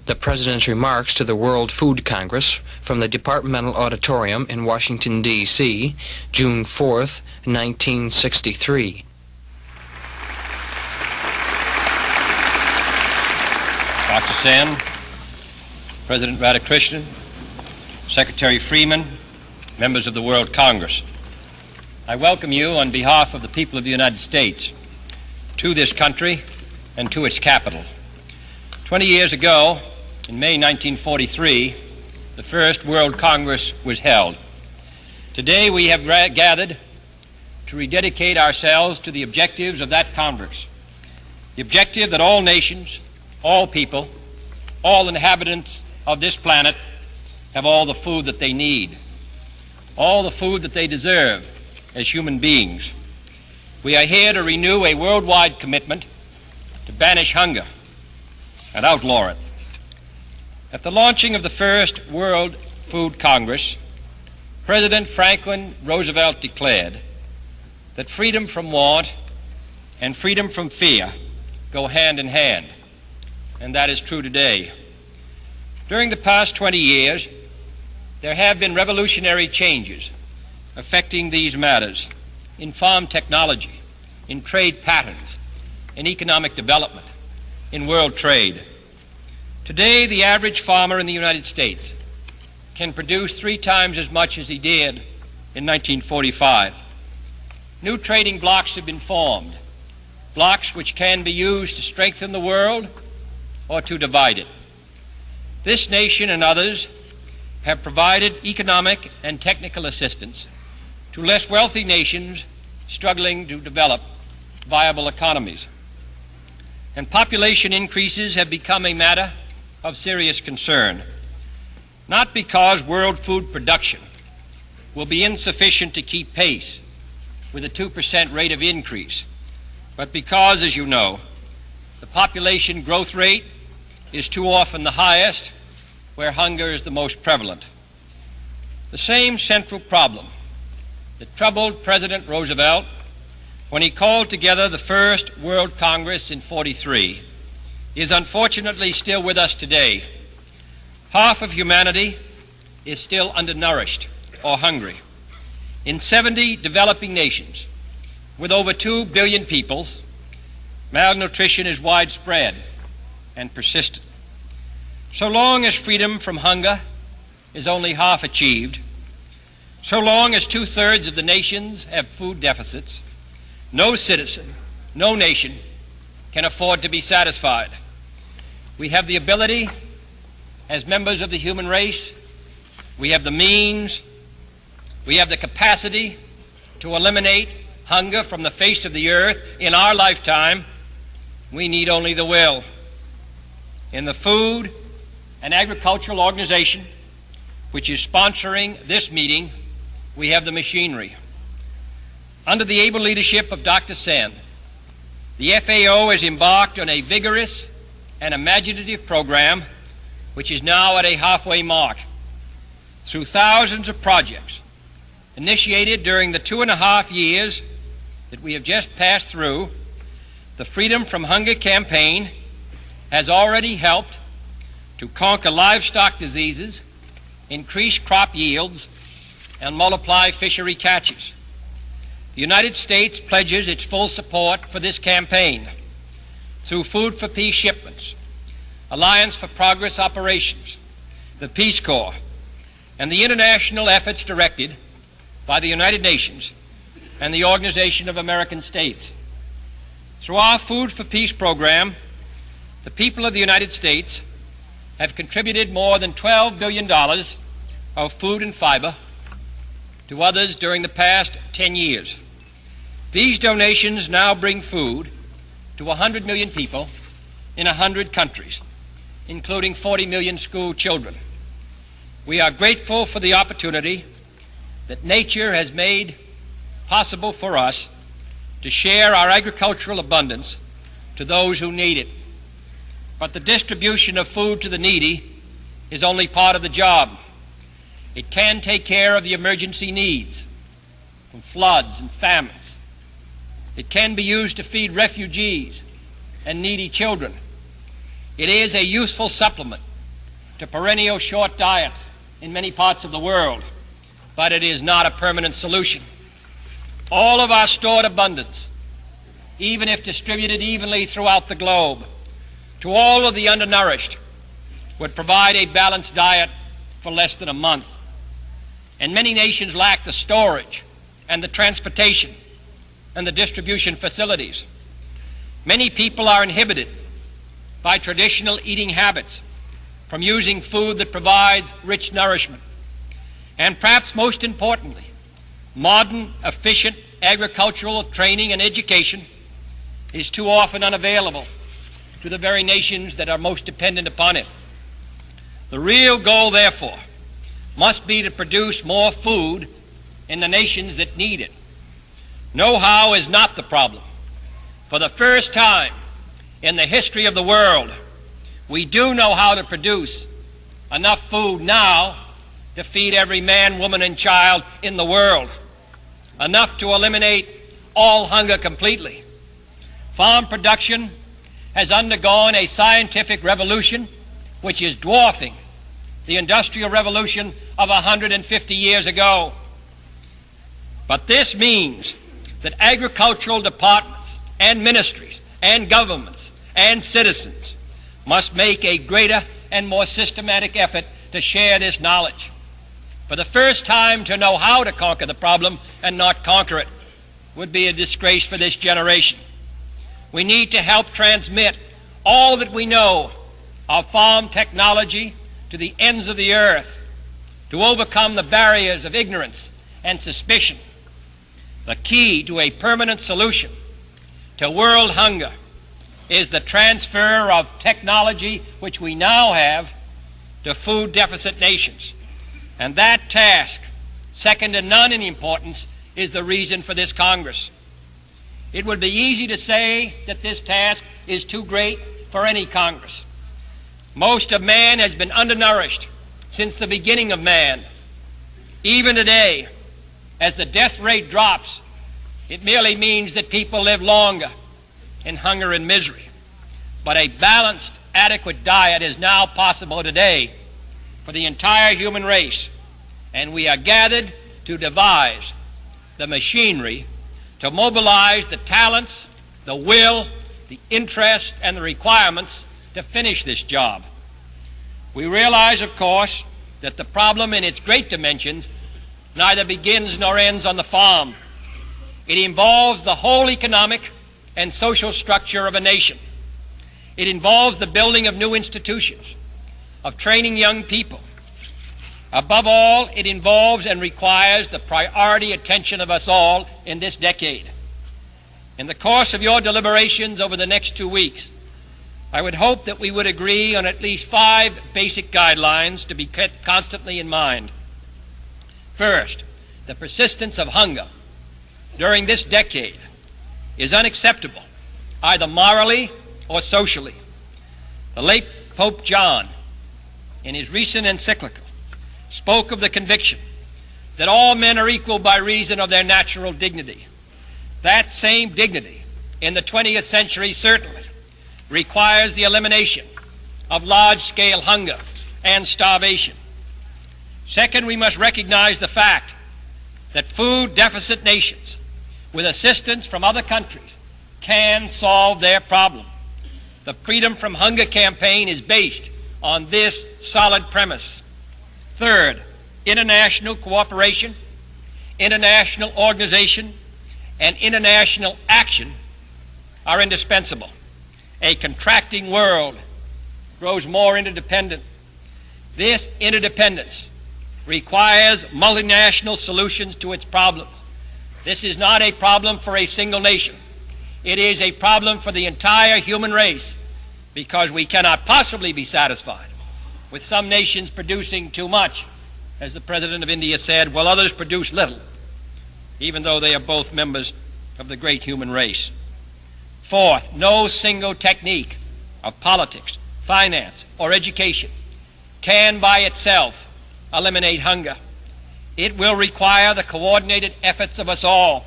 The President's remarks to the World Food Congress from the Departmental Auditorium in Washington, D.C., June 4th, 1963. Dr. Sen, President Radhakrishnan, Secretary Freeman, members of the World Congress, I welcome you on behalf of the people of the United States to this country and to its capital. 20 years ago, in May 1943, the first World Congress was held. Today we have gathered to rededicate ourselves to the objectives of that Congress. The objective that all nations, all people, all inhabitants of this planet have all the food that they need, all the food that they deserve as human beings. We are here to renew a worldwide commitment to banish hunger and outlaw it. At the launching of the first World Food Congress, President Franklin Roosevelt declared that freedom from want and freedom from fear go hand in hand, and that is true today. During the past 20 years, there have been revolutionary changes affecting these matters in farm technology, in trade patterns, in economic development, in world trade. Today, the average farmer in the United States can produce 3 times as much as he did in 1945. New trading blocks have been formed, blocks which can be used to strengthen the world or to divide it. This nation and others have provided economic and technical assistance to less wealthy nations struggling to develop viable economies. And population increases have become a matter of serious concern, not because world food production will be insufficient to keep pace with a 2% rate of increase, but because, as you know, the population growth rate is too often the highest where hunger is the most prevalent. The same central problem that troubled President Roosevelt when he called together the first World Congress in 43 is unfortunately still with us today. Half of humanity is still undernourished or hungry. In 70 developing nations with over 2 billion people, malnutrition is widespread and persistent. So long as freedom from hunger is only half achieved, so long as 2/3 of the nations have food deficits, no citizen, no nation can afford to be satisfied. We have the ability, as members of the human race, we have the means, we have the capacity to eliminate hunger from the face of the earth in our lifetime. We need only the will. In the Food and Agricultural Organization, which is sponsoring this meeting, we have the machinery. Under the able leadership of Dr. Sen, the FAO has embarked on a vigorous and imaginative program which is now at a halfway mark. Through thousands of projects initiated during the 2.5 years that we have just passed through, the Freedom from Hunger campaign has already helped to conquer livestock diseases, increase crop yields, and multiply fishery catches. The United States pledges its full support for this campaign through Food for Peace shipments, Alliance for Progress operations, the Peace Corps, and the international efforts directed by the United Nations and the Organization of American States. Through our Food for Peace program, the people of the United States have contributed more than $12 billion of food and fiber to others during the past 10 years. These donations now bring food to 100 million people in 100 countries, including 40 million school children. We are grateful for the opportunity that nature has made possible for us to share our agricultural abundance to those who need it. But the distribution of food to the needy is only part of the job. It can take care of the emergency needs from floods and famines. It can be used to feed refugees and needy children. It is a useful supplement to perennial short diets in many parts of the world, but it is not a permanent solution. All of our stored abundance, even if distributed evenly throughout the globe, to all of the undernourished, would provide a balanced diet for less than a month. And many nations lack the storage and the transportation and the distribution facilities. Many people are inhibited by traditional eating habits from using food that provides rich nourishment. And perhaps most importantly, modern, efficient agricultural training and education is too often unavailable to the very nations that are most dependent upon it. The real goal, therefore, must be to produce more food in the nations that need it. Know-how is not the problem. For the first time in the history of the world, we do know how to produce enough food now to feed every man, woman, and child in the world, enough to eliminate all hunger completely. Farm production has undergone a scientific revolution which is dwarfing the industrial revolution of 150 years ago. But this means that agricultural departments and ministries and governments and citizens must make a greater and more systematic effort to share this knowledge. For the first time, to know how to conquer the problem and not conquer it would be a disgrace for this generation. We need to help transmit all that we know of farm technology to the ends of the earth, to overcome the barriers of ignorance and suspicion. The key to a permanent solution to world hunger is the transfer of technology which we now have to food deficit nations. And that task, second to none in importance, is the reason for this Congress. It would be easy to say that this task is too great for any Congress. Most of man has been undernourished since the beginning of man. Even today, as the death rate drops, it merely means that people live longer in hunger and misery. But a balanced, adequate diet is now possible today for the entire human race, and we are gathered to devise the machinery to mobilize the talents, the will, the interest, and the requirements to finish this job. We realize, of course, that the problem in its great dimensions neither begins nor ends on the farm. It involves the whole economic and social structure of a nation. It involves the building of new institutions, of training young people. Above all, it involves and requires the priority attention of us all in this decade. In the course of your deliberations over the next 2 weeks, I would hope that we would agree on at least 5 basic guidelines to be kept constantly in mind. First, the persistence of hunger during this decade is unacceptable, either morally or socially. The late Pope John, in his recent encyclical, spoke of the conviction that all men are equal by reason of their natural dignity. That same dignity in the 20th century certainly requires the elimination of large-scale hunger and starvation. Second, we must recognize the fact that food deficit nations, with assistance from other countries, can solve their problem. The Freedom from Hunger campaign is based on this solid premise. Third, international cooperation, international organization, and international action are indispensable. A contracting world grows more interdependent. This interdependence requires multinational solutions to its problems. This is not a problem for a single nation. It is a problem for the entire human race, because we cannot possibly be satisfied with some nations producing too much, as the President of India said, while others produce little, even though they are both members of the great human race. Fourth, no single technique of politics, finance, or education can by itself eliminate hunger. It will require the coordinated efforts of us all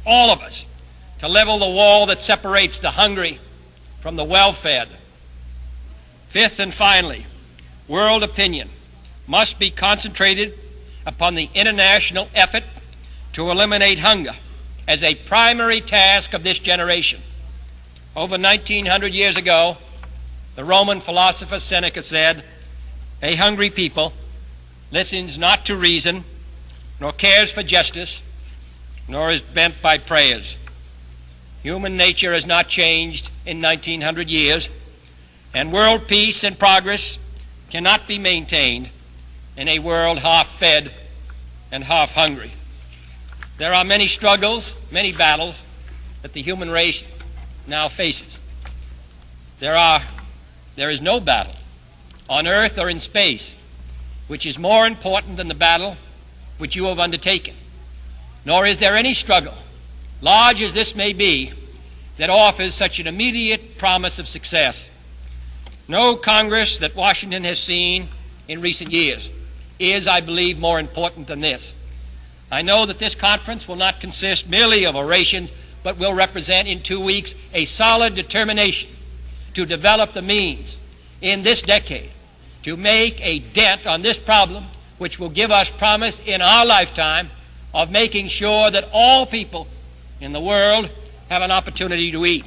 of us, to level the wall that separates the hungry from the well-fed. Fifth and finally, world opinion must be concentrated upon the international effort to eliminate hunger as a primary task of this generation. Over 1900 years ago, the Roman philosopher Seneca said, "A hungry people listens not to reason, nor cares for justice, nor is bent by prayers." Human nature has not changed in 1900 years, and world peace and progress cannot be maintained in a world half fed and half hungry. There are many struggles, many battles that the human race now faces. There is no battle on earth or in space which is more important than the battle which you have undertaken. Nor is there any struggle, large as this may be, that offers such an immediate promise of success. No Congress that Washington has seen in recent years is, I believe, more important than this. I know that this conference will not consist merely of orations, but will represent in 2 weeks a solid determination to develop the means in this decade to make a dent on this problem, which will give us promise in our lifetime of making sure that all people in the world have an opportunity to eat.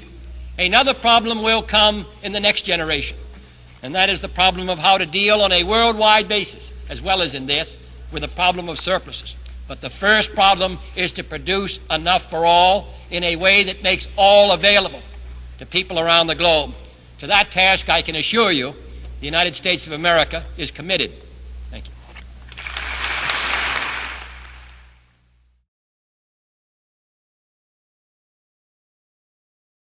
Another problem will come in the next generation, and that is the problem of how to deal on a worldwide basis, as well as in this, with the problem of surpluses. But the first problem is to produce enough for all in a way that makes all available to people around the globe. To that task, I can assure you, the United States of America is committed.